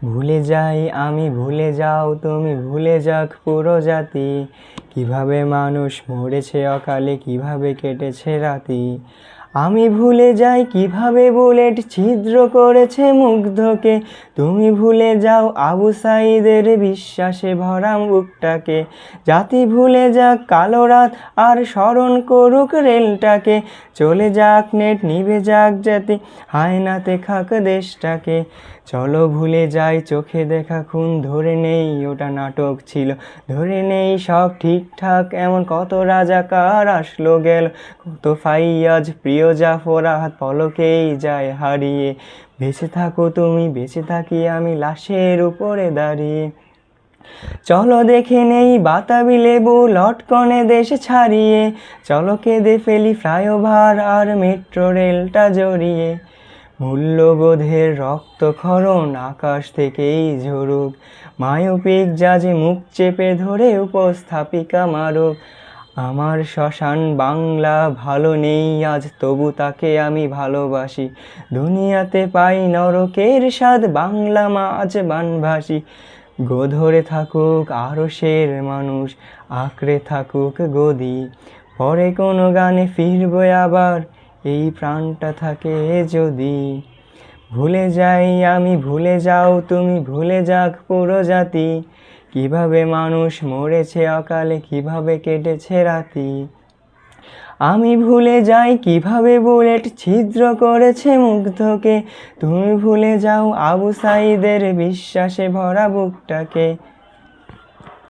ভুলে যাই আমি ভুলে যাও তুমি ভুলে যাক পুরো জাতি। কিভাবে মানুষ মরেছে অকালে, কিভাবে কেটেছে রাতি। আমি ভুলে যাই কিভাবে বুলেট ছিদ্র করেছে মুগ্ধকে। তুমি ভুলে যাও আবু সাঈদের বিশ্বাসে ভরা বুকটাকে। জাতি ভুলে যাক কালো রাত আর স্মরণ করুক রেলটাকে। চলে যাক নেট নিভে যাক জাতি, হায়নাতে খাক দেশটাকে। চলো ভুলে যাই চোখে দেখা খুন, ধরে নেই ওটা নাটক ছিল। ধরে নেই সব ঠিকঠাক, এমন কত রাজাকার আসলো গেল। কত ফাইয়াজ প্রিয় জাফরাত পলকেই যায় হারিয়ে। বেঁচে থাকো তুমি বেঁচে থাকি আমি লাশের উপরে দাঁড়িয়ে। চলো দেখে নেই বাতাবি লেবু লটকনে দেশ ছাড়িয়ে। চলো কেঁদে ফেলি ফ্লাইওভার আর মেট্রো রেলটা জড়িয়ে। মূল্যবোধের রক্তক্ষরণ আকাশ থেকেই ঝরুক। মায়োপিক জাজে মুখ চেপে ধরে উপস্থাপিকা মারুক। আমার শ্মশান বাংলা ভালো নেই আজ, তবু তাকে আমি ভালোবাসি। দুনিয়াতে পাই নরকের স্বাদ, বাংলা মাছ বানভাসি। গোধরে থাকুক আরশের মানুষ, আঁকড়ে থাকুক গদি। পরে কোনো গানে ফিরবো আবার, এই প্রাণটা থাকে যদি। ভুলে যাই আমি ভুলে যাও তুমি ভুলে যাক পুরো জাতি। কিভাবে মানুষ মরেছে অকালে, কিভাবে কেটেছে রাতি। আমি ভুলে যাই কিভাবে বুলেট ছিদ্র করেছে মুগ্ধকে। তুমি ভুলে যাও আবু সাঈদের বিশ্বাসে ভরা বুকটাকে।